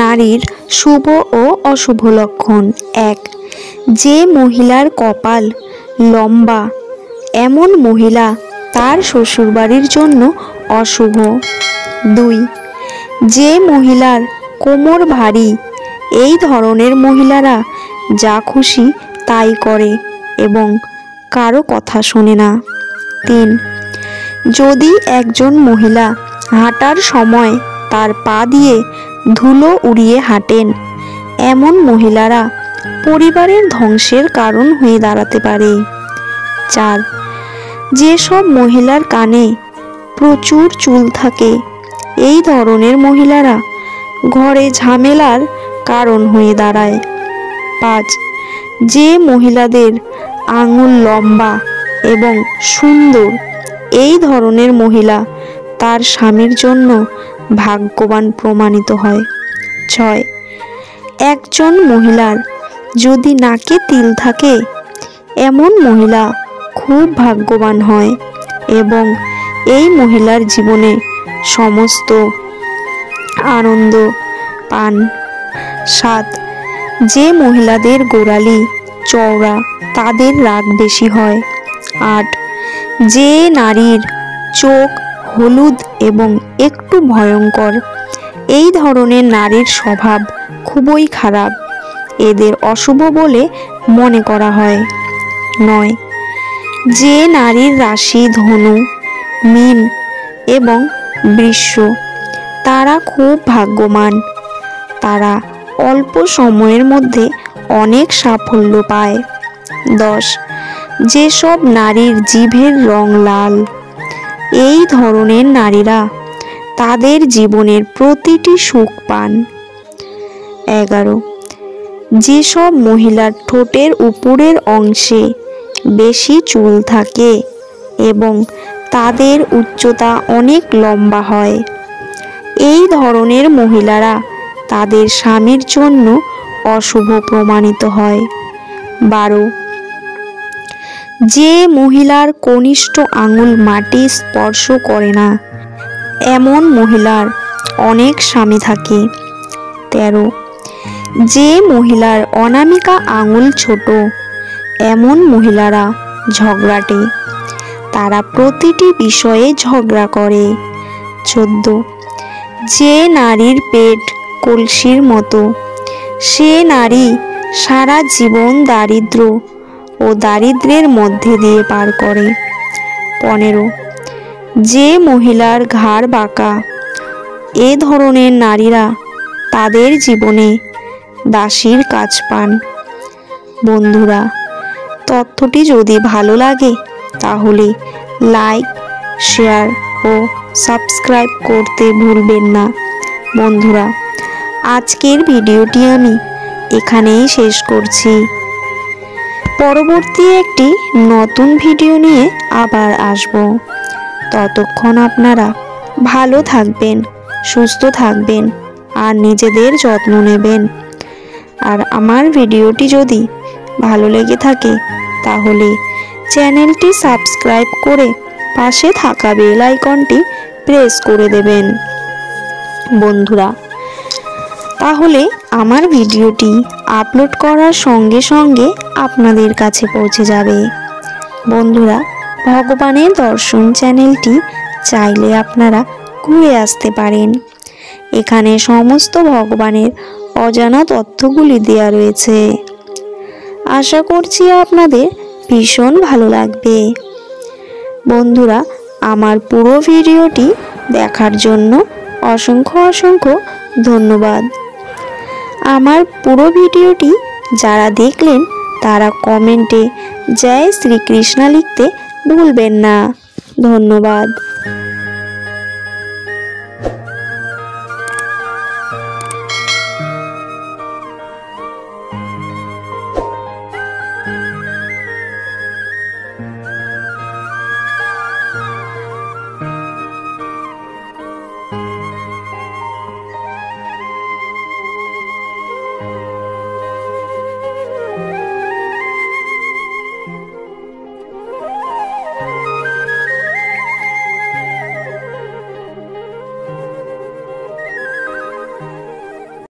নারীর শুভ ও অশুভ লক্ষণ। ১. যে মহিলার কপাল লম্বা, এমন মহিলা তার শ্বশুরবাড়ির জন্য অশুভ। ২. যে মহিলার কোমর ভারী, এই ধরনের মহিলারা যা খুশি তাই করে এবং কারো কথা শোনে না। ৩. যদি একজন মহিলা হাঁটার সময় তার পা দিয়ে ধুলো উড়িয়ে হাঁটেন, এমন মহিলারা পরিবারের ধ্বংসের কারণ হয়ে দাঁড়াতে পারে। ৪. যেসব মহিলার কানে প্রচুর চুল থাকে, এই ধরনের মহিলারা ঘরে ঝামেলার কারণ হয়ে দাঁড়ায়। ৫. যে মহিলাদের আঙুল লম্বা এবং সুন্দর, এই ধরনের মহিলা তার স্বামীর জন্য ভাগ্যবান প্রমাণিত হয়। ৬. একজন মহিলার যদি নাকে তিল থাকে, এমন মহিলা খুব ভাগ্যবান হয় এবং এই মহিলার জীবনে সমস্ত আনন্দ পান। ৭. যে মহিলাদের গোড়ালি চওড়া, তাদের রাগ বেশি হয়। ৮. যে নারীর চোখ হলুদ এবং একটু ভয়ঙ্কর, এই ধরনের নারীর স্বভাব খুবই খারাপ, এদের অশুভ বলে মনে করা হয়। ৯. যে নারীর রাশি ধনু, মীন এবং বৃষ, তারা খুব ভাগ্যবান, তারা অল্প সময়ের মধ্যে অনেক সাফল্য পায়। ১০. যেসব নারীর জিভের রং লাল, এই ধরনের নারীরা তাদের জীবনের প্রতিটি সুখ পান। ১১. যেসব মহিলার ঠোঁটের উপরের অংশে বেশি চুল থাকে এবং তাদের উচ্চতা অনেক লম্বা হয়, এই ধরনের মহিলারা তাদের স্বামীর জন্য অশুভ প্রমাণিত হয়। ১২. যে মহিলার কনিষ্ঠ আঙুল মাটি স্পর্শ করে না, এমন মহিলার অনেক স্বামী থাকে। ১৩. যে মহিলার অনামিকা আঙুল ছোট, এমন মহিলারা ঝগড়াটে, তারা প্রতিটি বিষয়ে ঝগড়া করে। ১৪. যে নারীর পেট কলসির মতো, সে নারী সারা জীবন দারিদ্র্য ও দারিদ্র্যের মধ্যে দিয়ে পার করে। ১৫. যে মহিলার ঘাড় বাঁকা, এ ধরনের নারীরা তাদের জীবনে দাসীর কাজ পান। বন্ধুরা, তথ্যটি যদি ভালো লাগে তাহলে লাইক, শেয়ার ও সাবস্ক্রাইব করতে ভুলবেন না। বন্ধুরা, আজকের ভিডিওটি আমি এখানেই শেষ করছি। পরবর্তী একটি নতুন ভিডিও নিয়ে আবার আসব। ততক্ষণ আপনারা ভালো থাকবেন, সুস্থ থাকবেন আর নিজেদের যত্ন নেবেন। আর আমার ভিডিওটি যদি ভালো লেগে থাকে তাহলে চ্যানেলটি সাবস্ক্রাইব করে পাশে থাকা বেল আইকনটি প্রেস করে দেবেন। বন্ধুরা, তাহলে আমার ভিডিওটি আপলোড করার সঙ্গে সঙ্গে আপনাদের কাছে পৌঁছে যাবে। বন্ধুরা, ভগবানের দর্শন চ্যানেলটি চাইলে আপনারা ঘুরে আসতে পারেন। এখানে সমস্ত ভগবানের অজানা তথ্যগুলি দেওয়া রয়েছে। আশা করছি আপনাদের ভীষণ ভালো লাগবে। বন্ধুরা, আমার পুরো ভিডিওটি দেখার জন্য অসংখ্য ধন্যবাদ। আমার পুরো ভিডিওটি যারা দেখলেন তারা কমেন্টে জয় শ্রীকৃষ্ণ লিখতে ভুলবেন না। ধন্যবাদ।